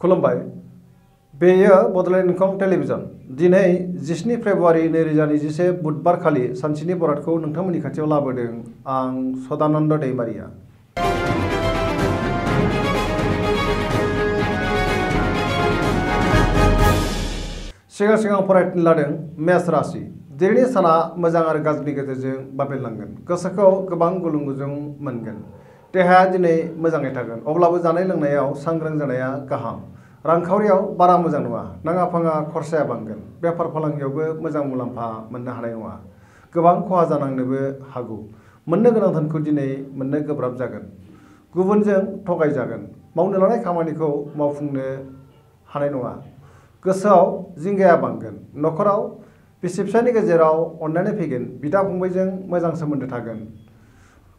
खुलुमबाय बेयो बड'लेण्ड इंखं टेलिभिजन दिनै 17 फेब्रुवारि 2021 बुधबार खालि सानसेनि बरादखौ नोंथांमोननि खाथियाव लाबोदों आं सदानन्द दैमारिया। सिगां फरायनो लादों मेष राशि। दिनैनि साना मोजां आरो गाज्रिनि गेजेरजों बाबेरलांगोन। गोसोखौ गोबां गुलुं गुजुं मोनगोन। देहाया दिनै मोजाङै थागोन, अब्लाबो जानाय लोंनायाव सांग्रां जानाया गाहाम। रांखावरियाव बारा मोजां नङा, नाङा फाङा खरसाया बांगोन। बेफार फालांगियावबो मोजां मुलाम्फा मोननो हानाय नङा, गोबां खहा जानांनोबो हागौ। मोननो गोनां धोनखौ दिनै मोननो गोब्राब जागोन। गुबुनजों थगायजागोन। मावनो लानाय खामानिखौ मावफुंनो हानाय नङा। गोसोआव जिंगाया बांगोन। न'खराव बिसि फिसायनि गेजेराव अनलायनाय फैगोन। बिदा फंबायजों मोजां सोमोन्दो थागोन।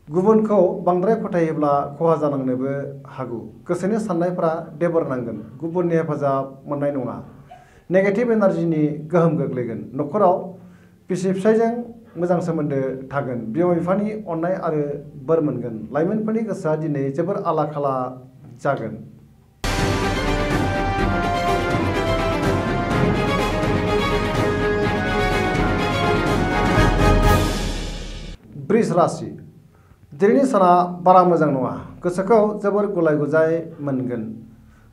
गुबुनखौ बांद्राय फोथायोब्ला खहा जानांनोबो हागौ। गोसोनि साननायफोरा देबर नांगोन। गुबुननि हेफाजाब मोननाय नङा। नेगेटिभ एनार्जिनि गोहोम गोग्लैगोन। न'खराव बिसि फिसायजों मोजां सोमोन्दो थागोन। बिमा बिफानि अननाय आरो बोर मोनगोन। लाइमोनफोरनि गोसोआ दिनै जोबोर आला खाला जागोन। वृष राशि। दिनैनि साना बारा मोजां नङा। गोसोखौ जोबोर गुलाय गुजाय मोनगोन।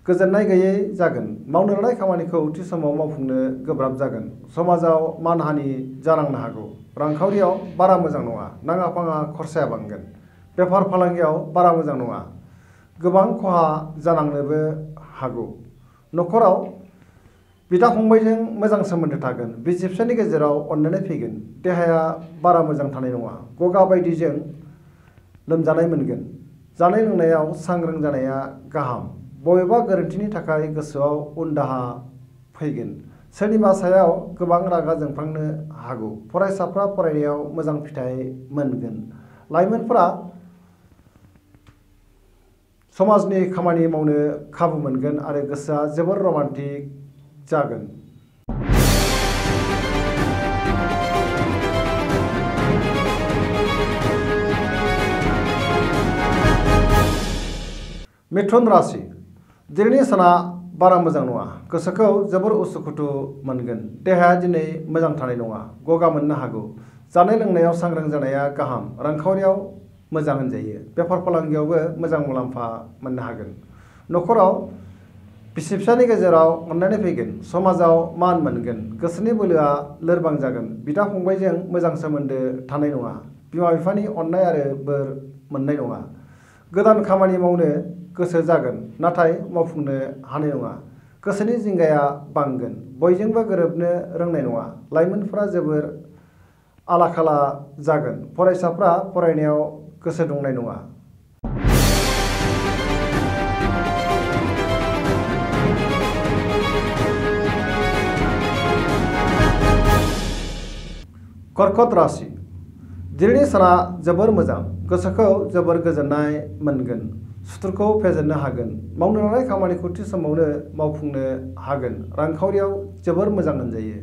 गोजोननाय गैयै जागोन। मावनो लानाय खामानिखौ थि समाव मावफुंनो गोब्राब जागोन। समाजाव मानहानि जानांनो हागौ। रांखावरियाव बारा मोजां नङा, नाङा फाङा खरसाया बांगोन। बेफार फालांगियाव बारा मोजां नङा, गोबां खहा जानांनोबो हागौ। न'खराव बिदा फंबायजों मोजां सोमोन्दो थागोन। बिसि फिसायनि गेजेराव अनलायनाय फैगोन। देहाया बारा मोजां थानाय नङा। गगा बायदिजों लोमजानाय मोनगोन। जानाय लोंनायाव सांग्रां जानाया गाहाम। बबेबा गोरोन्थिनि थाखाय गोसोआव उनदाहा फैगोन। सोरनिबा सायाव गोबां रागा जोंफ्लांनो हागौ। फरायसाफ्रा फरायनायाव मोजां फिथाइ मोनगोन। लाइमोनफोरा समाजनि खामानि मावनो खाबु मोनगोन आरो गोसोआ जोबोर रमान्टिक जागोन। मिथुन राशि। दिनैनि साना बारा मोजां नङा। गोसोखौ जोबोर उसुखुथु मोनगोन। देहाया दिनै मोजां थानाय नङा, गगा मोननो हागौ। जानाय लोंनायाव सांग्रां जानाया गाहाम। रांखावरियाव मोजां होनजायो। बेफार फालांगियावबो मोजां मुलाम्फा मोननो हागोन। न'खराव बिसि फिसायनि गेजेराव अनलायनाय फैगोन। समाजाव मान मोनगोन। गोसोनि बोलोआ लोरबां जागोन। बिदा फंबायजों मोजां सोमोन्दो थानाय नङा। बिमा बिफानि अननाय आरो बोर मोननाय नङा। गोदान खामानि मावनो गोसो जागोन, नाथाय मावफुंनो हानाय नङा। गोसोनि जिंगाया बांगोन। बयजोंबो गोरोबनो रोंनाय नङा। लाइमोनफोरा जोबोर आला खाला जागोन। फरायसाफ्रा फरायनायाव गोसो दुंनाय नङा। कर्कट राशि। दिनैनि साना जोबोर मोजां। गोसोखौ जोबोर गोजोननाय मोनगोन। सुथुरखौ फेजेननो हागोन। मावनो लानाय खामानिखौ थि समावनो मावफुंनो हागोन। रांखावरियाव जोबोर मोजां होनजायो।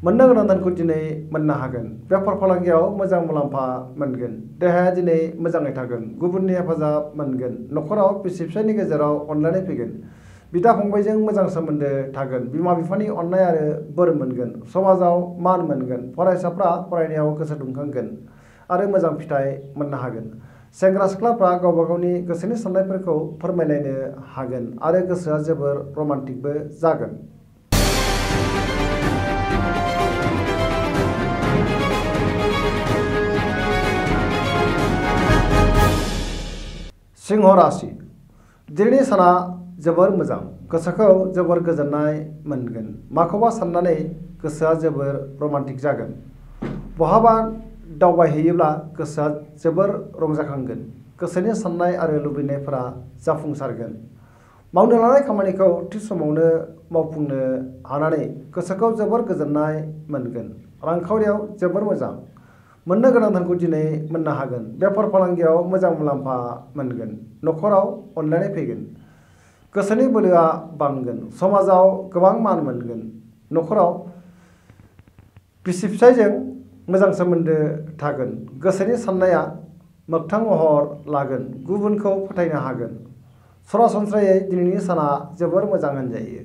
मोननो गोनां धोनखौ दिनै मोननो हागोन। बेफार फालांगियाव मोजां मुलाम्फा मोनगोन। देहाया दिनै मोजाङै थागोन। गुबुननि हेफाजाब मोनगोन। न'खराव बिसि फिसायनि गेजेराव अनलायनाय फैगोन। बिदा फंबायजों मोजां सोमोन्दो थागोन। बिमा बिफानि अननाय आरो बोर मोनगोन। समाजाव मान मोनगोन। फरायसाफ्रा फरायनायाव गोसो दुंखांगोन आरो मोजां फिथाइ मोननो हागोन। सेंग्रा सिख्लाफ्रा गावबा गावनि गोसोनि साननायफोरखौ फोरमायलायनो हागोन आरो गोसोआ जोबोर रमान्टिकबो जागोन। सिंह राशि। दिनैनि साना जोबोर मोजां। गोसोखौ जोबोर गोजोननाय मोनगोन। माखौबा साननानै गोसोआ जोबोर रमान्टिक जागोन। बहाबा दावबायहैयोब्ला गोसोआ जोबोर रंजाखांगोन। गोसोनि साननाय आरो लुबैनायफोरा जाफुंसारगोन। मावनो लानाय खामानिखौ थि समावनो मावफुंनो हानानै गोसोखौ जोबोर गोजोननाय मोनगोन। रांखावरियाव जोबोर मोजां। मोननो गोनां धोनखौ दिनै मोननो हागोन। बेफार फालांगियाव मोजां मुलाम्फा मोनगोन। न'खराव अनलायनाय फैगोन। गोसोनि बोलोआ बांगोन। समाजाव गोबां मान मोनगोन। न'खराव बिसि फिसायजों मोजां सोमोन्दो थागोन। गोसोनि साननाया मोगथां महर लागोन। गुबुनखौ फोथायनो हागोन। सरासनस्रायै दिनैनि साना जोबोर मोजां होनजायो।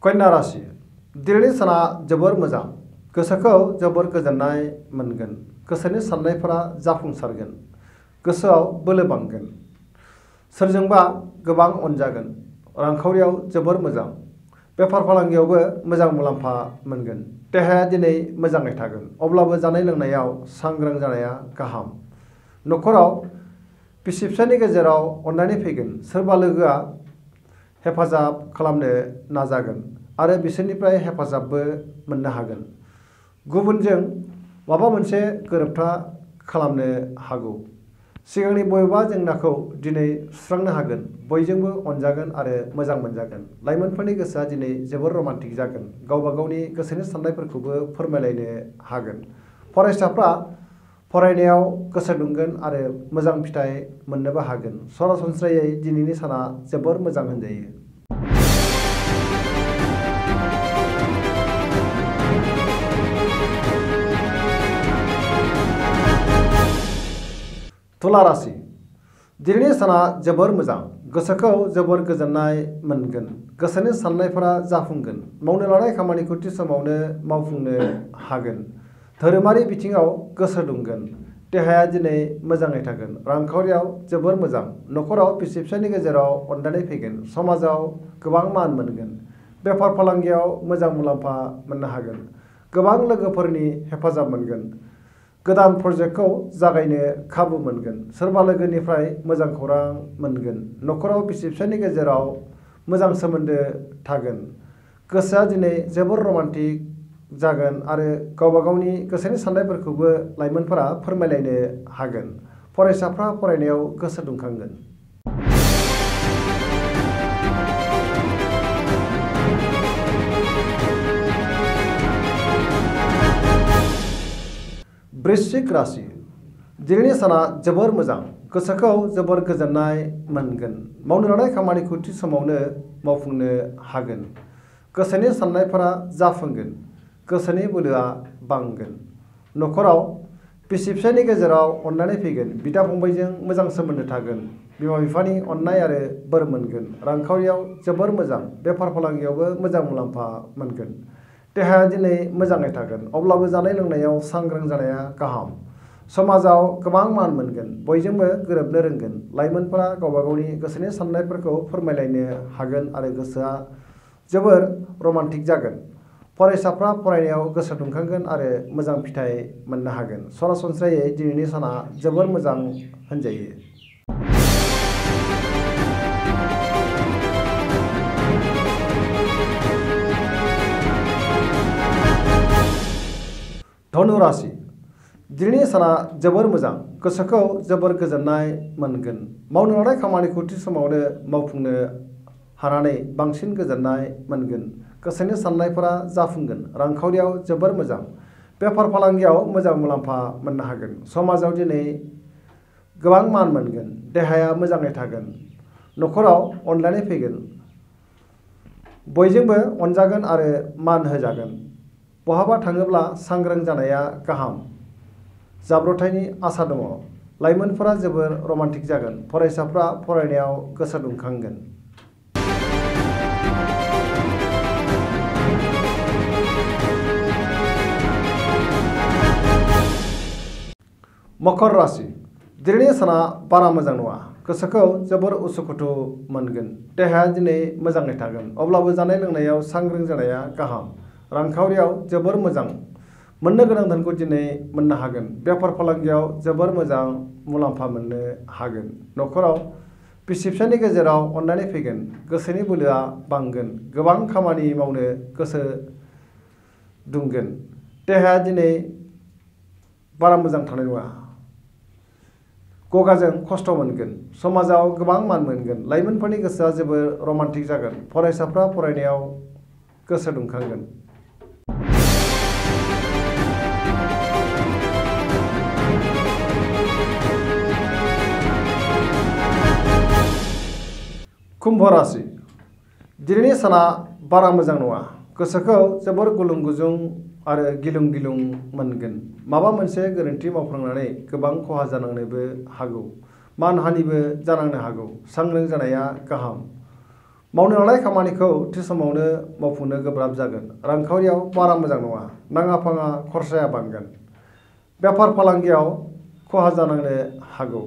कन्या राशि दिनैनि साना जोबोर मोजां, गोसोखौ जोबोर गोजोननाय मोनगोन, गोसोनि साननायफोरा जाफुंसारगोन, गोसोआव बोलो बांगोन, सोरजोंबा गोबां अनजागोन, रांखावरियाव जोबोर मोजां, बेफार फालांगियावबो मोजां मुलाम्फा मोनगोन। देहाया दिनै मोजाङै थागोन, अब्लाबो जानाय लोंनायाव सांग्रां जानाया गाहाम। न'खराव बिसि फिसायनि गेजेराव अननानै फैगोन, सोरबा लोगोआ हेफाजाब खालामनो नाजागोन आरो बिसोरनिफ्राय हेफाजाबबो मोननो हागोन। गुबुनजों माबा मोनसे गोरोबथा खालामनो हागौ। सिगांनि बबेबा जेंनाखौ दिनै सुस्रांनो हागोन, बयजोंबो अनजागोन आरो मोजां मोनजागोन। लाइमोनफोरनि गोसोआ दिनै जोबोर रमान्टिक जागोन, गावबा गावनि गोसोनि साननायफोरखौबो फोरमायलायनो हागोन। फरायसाफ्रा फरायनायाव गोसो दुंगोन आरो मोजां फिथाइ मोननोबो हागोन। सरासनस्रायै दिनैनि साना जोबोर मोजां होनजायो। तुला राशि दिनैनि साना जोबोर मोजां, गोसोखौ जोबोर गोजोननाय मोनगोन, गोसोनि साननायफोरा जाफुंगोन, मावनो लानाय खामानिखौ थि समावनो मावफुंनो हागोन। धोरोमारि बिथिङाव गोसो दुंगोन, देहाया दिनै मोजाङै थागोन, रांखावरियाव जोबोर मोजां, न'खराव बिसि फिसायनि गेजेराव अनलायनाय फैगोन, समाजाव गोबां मान मोनगोन, बेफार फालांगियाव मोजां मुलाम्फा मोननो हागोन, गोबां लोगोफोरनि हेफाजाब मोनगोन, गोदान प्रजेक्टखौ जागायनो खाबु मोनगोन, सोरबा लोगोनिफ्राय मोजां खौरां मोनगोन, न'खराव बिसि फिसायनि गेजेराव मोजां सोमोन्दो थागोन, गोसोआ दिनै जोबोर रमान्टिक जागोन आरो गावबा गावनि गोसोनि साननायफोरखौबो लाइमोनफोरा फोरमायलायनो हागोन। फरायसाफ्रा फरायनायाव गोसो दुंखांगोन। वृश्चिक राशि दिनैनि साना जोबोर मोजां, गोसोखौ जोबोर गोजोननाय मोनगोन, मावनो लानाय खामानिखौ थि समावनो मावफुंनो हागोन, गोसोनि साननायफोरा जाफुंगोन, गोसोनि बोलोआ बांगोन, न'खराव बिसि फिसायनि गेजेराव अननानै फैगोन, बिदा फंबायजों मोजां सोमोन्दो थागोन, बिमा बिफानि अननाय आरो बोर मोनगोन, रांखावरियाव जोबोर मोजां, बेफार फालांगियावबो मोजां मुलाम्फा मोनगोन। देहाया दिनै मोजाङै थागोन, अब्लाबो जानाय लोंनायाव सांग्रां जानाया गाहाम। समाजाव गोबां मान मोनगोन, बयजोंबो गोरोबनो रोंगोन, लाइमोनफोरा गावबा गावनि गोसोनि साननायफोरखौ फोरमायलायनो हागोन आरो गोसोआ जोबोर रमान्टिक जागोन। फरायसाफ्रा फरायनायाव गोसो दुंखांगोन आरो मोजां फिथाइ मोननो हागोन। सरासनस्रायै दिनैनि साना जोबोर मोजां होनजायो। धनु राशि दिनैनि साना जोबोर मोजां, गोसोखौ जोबोर गोजोननाय मोनगोन, मावनो लानाय खामानिखौ थि समावनो मावफुंनो हानानै बांसिन गोजोननाय मोनगोन, गोसोनि साननायफोरा जाफुंगोन, रांखावरियाव जोबोर मोजां, बेफार फालांगियाव मोजां मुलाम्फा मोननो हागोन, समाजाव दिनै गोबां मान मोनगोन, देहाया मोजाङै थागोन, न'खराव अनलायनाय फैगोन, बयजोंबो अनजागोन आरो मान होजागोन। बहाबा थाङोब्ला सांग्रां जानाया गाहाम। जाब्रबथायनि आसा दङ, लाइमोनफोरा जोबोर रमान्टिक जागोन, फरायसाफ्रा फरायनायाव गोसो दुंखांगोन। मकर राशि दिनैनि साना बारा मोजां नङा, गोसोखौ जोबोर उसुखुथु मोनगोन, देहाया दिनै मोजाङै थागोन, अब्लाबो जानाय लोंनायाव सांग्रां जानाया गाहाम, रांखावरियाव जोबोर मोजां, मोननो गोनां धोनखौ दिनै मोननो हागोन, बेफार फालांगियाव जोबोर मोजां मुलाम्फा मोननो हागोन, न'खराव बिसि फिसायनि गेजेराव अननानै फैगोन, गोसोनि बोलोआ बांगोन, गोबां खामानि मावनो गोसो दुंगोन, देहाया दिनै बारा मोजां थानाय नङा, गगाजों खस्थ' मोनगोन, समाजाव गोबां मान मोनगोन, लाइमोनफोरनि गोसोआ जोबोर रमान्टिक जागोन, फरायसाफ्रा फरायनायाव गोसो दुंखांगोन। कुम्भ राशि दिनैनि साना बारा मोजां नङा, गोसोखौ जोबोर गुलुं गुजुं आरो गिलुं गिलुं मोनगोन। माबा मोनसे गोरोन्थि मावफ्लांनानै गोबां खहा जानांनोबो हागौ, मानहानिबो जानांनो हागौ। सांग्रां जानाया गाहाम। मावनो लानाय खामानिखौ थि समावनो मावफुंनो गोब्राब जागोन। रांखावरियाव बारा मोजां नङा, नाङा फाङा खरसाया बांगोन। बेफार फालांगियाव खहा जानांनो हागौ।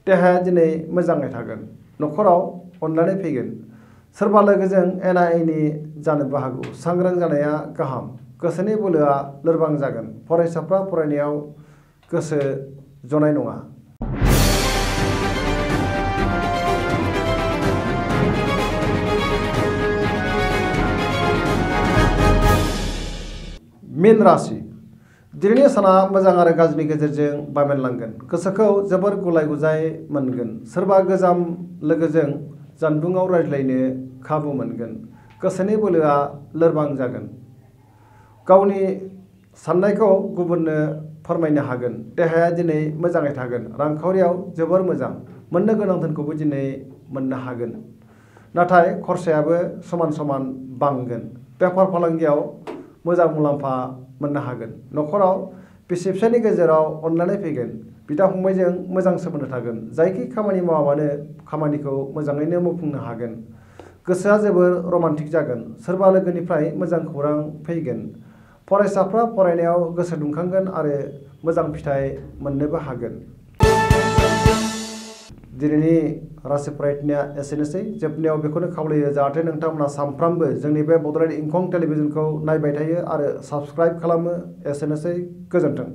देहाया दिनै मोजाङै थागोन। न'खराव अनलायनाय फैगोन। सोरबा लोगोजों एना एनि जानोबो हागौ। सांग्रां जानाया गाहाम। गोसोनि बोलोआ लोरबां जागोन। फरायसाफ्रा फरायनायाव गोसो जनाय नङा। मीन राशि। दिनैनि साना मोजां आरो गाज्रिनि गेजेरजों बाबेनलांगोन। गोसोखौ जोबोर गुलाय गुजाय मोनगोन। सोरबा गोजाम लोगोजों जानबुङाव रायज्लायनो खाबु मोनगोन। गोसोनि बोलोआ लोरबां जागोन। गावनि साननायखौ गुबुननो फोरमायनो हागोन। देहाया दिनै मोजाङै थागोन। रांखावरियाव जोबोर मोजां। मोननो गोनां धोनखौबो दिनै मोननो हागोन। नाथाय खरसायाबो समान समान बांगोन। बेफार फालांगियाव मोजां मुलाम्फा मोननो हागोन। न'खराव बिसि फिसायनि गेजेराव अनलायनाय फैगोन। बिदा फंबायजों मोजां सोमोन्दो थागोन। जायखि खामानि मावाबानो खामानिखौ मोजाङैनो मावफुंनो हागोन। गोसोआ जोबोर रमान्टिक जागोन। सोरबा लोगोनिफ्राय मोजां खौरां फैगोन। फरायसाफ्रा फरायनायाव गोसो दुंखांगोन आरो मोजां फिथाइ मोननोबो हागोन। दिनैनि राशि फरायथिनाया एसेनोसै। जोबनायाव बेखौनो खावलायो जाहाथे नोंथांमोना सानफ्रामबो जोंनि बे बड'लेण्ड इंखं टेलिभिजनखौ नायबाय थायो आरो साबस्क्राइब खालामो। एसेनोसै, गोजोन्थों।